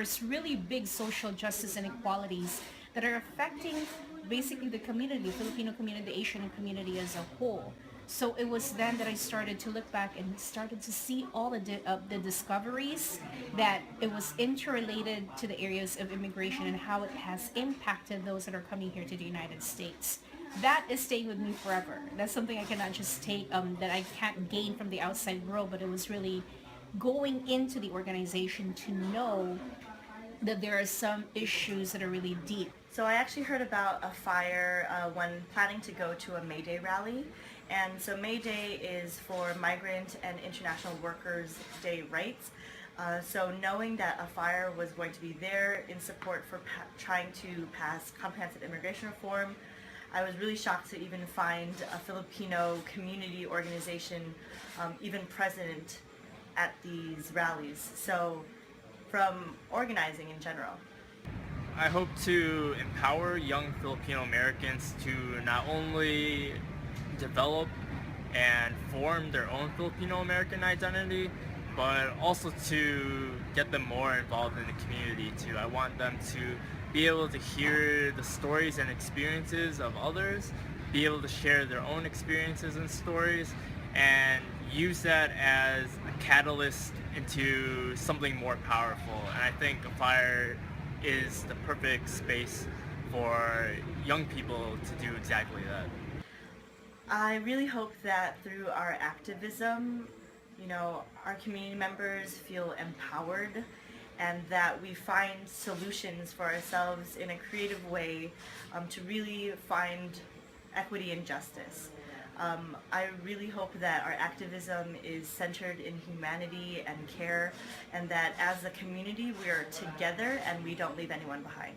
there's really big social justice inequalities that are affecting basically the community, Filipino community, the Asian community as a whole. So it was then that I started to look back and started to see all the discoveries that it was interrelated to the areas of immigration and how it has impacted those that are coming here to the United States. That is staying with me forever. That's something I cannot just take, that I can't gain from the outside world, but it was really going into the organization to know that there are some issues that are really deep. So I actually heard about AFIRE when planning to go to a May Day rally. And so May Day is for Migrant and International Workers Day rights. So knowing that AFIRE was going to be there in support for trying to pass comprehensive immigration reform, I was really shocked to even find a Filipino community organization even present at these rallies. So from organizing in general. I hope to empower young Filipino Americans to not only develop and form their own Filipino American identity, but also to get them more involved in the community too. I want them to be able to hear the stories and experiences of others, be able to share their own experiences and stories, and use that as a catalyst into something more powerful. And I think AFIRE is the perfect space for young people to do exactly that. I really hope that through our activism, our community members feel empowered and that we find solutions for ourselves in a creative way to really find equity and justice. I really hope that our activism is centered in humanity and care, and that as a community we are together and we don't leave anyone behind.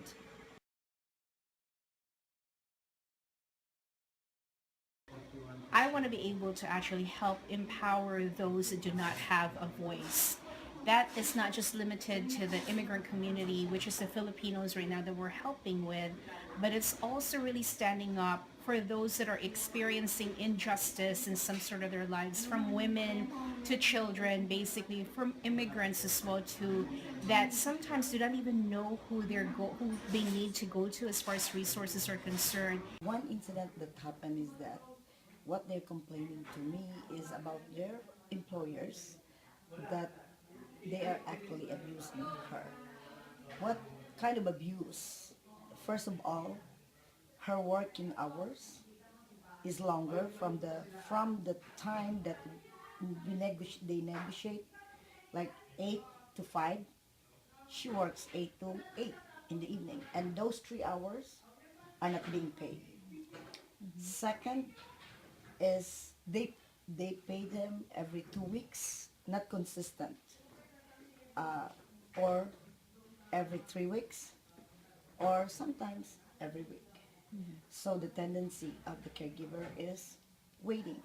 I want to be able to actually help empower those that do not have a voice. That is not just limited to the immigrant community, which is the Filipinos right now that we're helping with, but it's also really standing up for those that are experiencing injustice in some sort of their lives, from women to children, basically from immigrants as well too, that sometimes do not even know who they need to go to as far as resources are concerned. One incident that happened is that what they're complaining to me is about their employers, that they are actually abusing her. What kind of abuse? First of all, her working hours is longer from the time that they negotiate, like 8 to 5. She works 8 to 8 in the evening, and those 3 hours are not being paid. Second is they pay them every 2 weeks, not consistent, or every 3 weeks, or sometimes every week. So the tendency of the caregiver is waiting,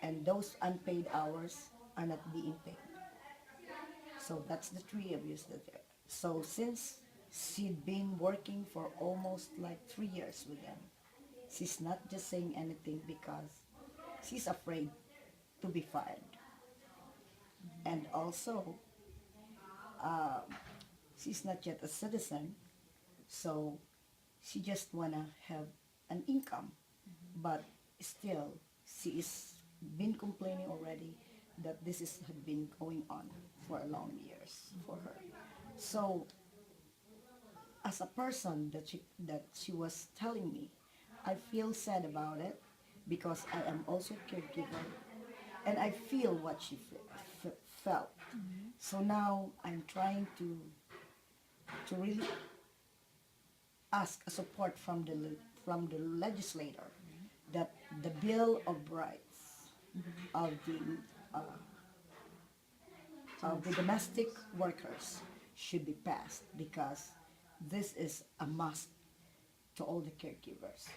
and those unpaid hours are not being paid. So that's the 3 abuse that there. So since she'd been working for almost like 3 years with them, she's not just saying anything because she's afraid to be fired. And also, she's not yet a citizen, so she just wanna have an income. But still, she is been complaining already that this had been going on for a long years for her. So, as a person that she was telling me, I feel sad about it because I am also a caregiver, and I feel what she felt. So now I'm trying to really ask a support from the legislator that the Bill of Rights of the domestic workers should be passed, because this is a must to all the caregivers.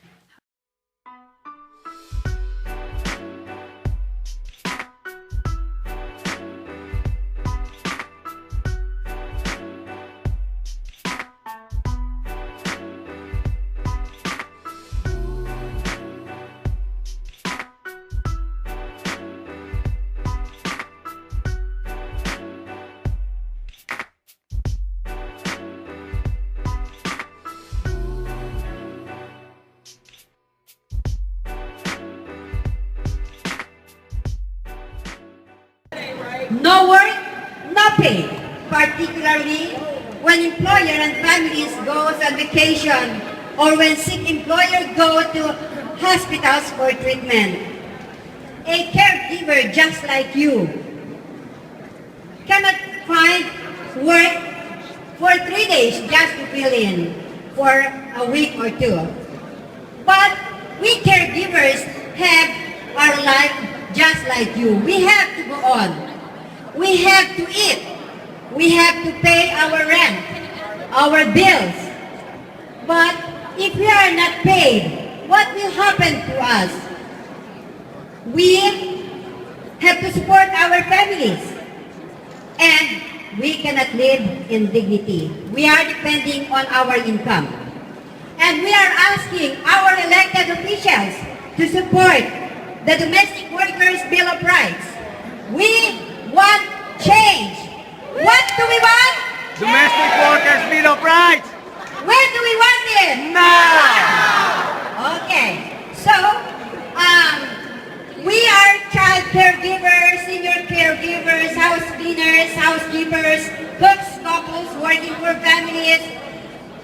No work, no pay, particularly when employer and families goes on vacation or when sick employer go to hospitals for treatment. A caregiver just like you cannot find work for 3 days just to fill in for a week or two. But we caregivers have our life just like you. We have to go on. We have to eat. We have to pay our rent, our bills. But if we are not paid, what will happen to us? We have to support our families. And we cannot live in dignity. We are depending on our income. And we are asking our elected officials to support the Domestic Workers Bill of Rights. We want change. What do we want? Domestic Workers Bill of Rights! When do we want it? Now! Okay. So, we are child caregivers, senior caregivers, house cleaners, housekeepers, cooks, couples, working for families,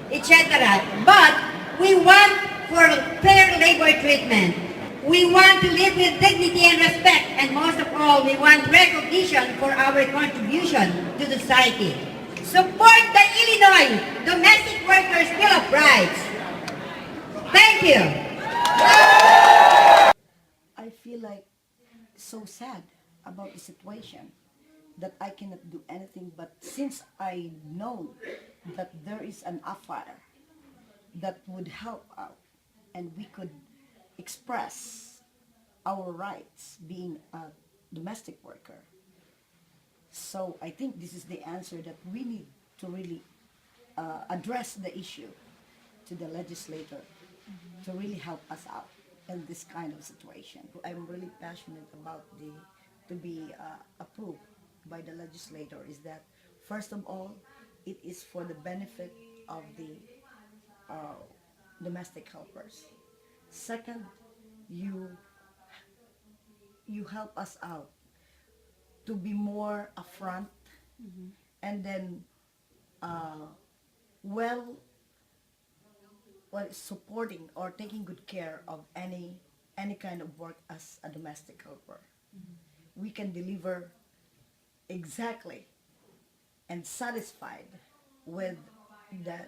etc. But we want for fair labor treatment. We want to live with dignity and respect, and most of all, we want recognition for our contribution to society. Support the Illinois Domestic Workers Bill of Rights. Thank you. I feel like so sad about the situation that I cannot do anything, but since I know that there is an AFIRE that would help out and we could express our rights being a domestic worker. So I think this is the answer that we need to really address the issue to the legislator to really help us out in this kind of situation. I'm really passionate about to be approved by the legislator is that first of all, it is for the benefit of the domestic helpers. Second, you help us out to be more upfront and then well supporting or taking good care of any kind of work as a domestic helper. We can deliver exactly and satisfied with the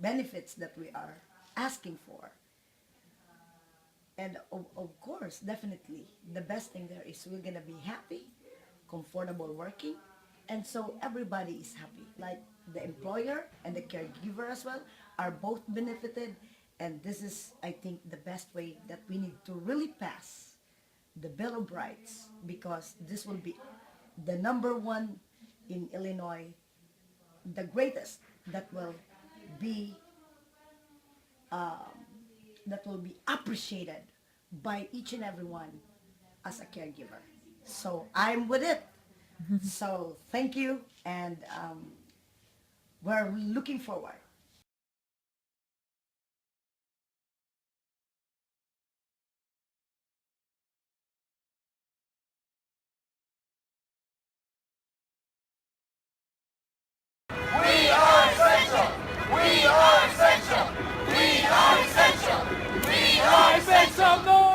benefits that we are asking for. And of course, definitely, the best thing there is we're gonna be happy, comfortable working, and so everybody is happy. Like the employer and the caregiver as well are both benefited, and this is, I think, the best way that we need to really pass the Bill of Rights, because this will be the number one in Illinois, the greatest that will be appreciated by each and everyone as a caregiver. So I'm with it. So thank you, and we're looking forward. We are essential! We are essential! We are essential! We are essential! No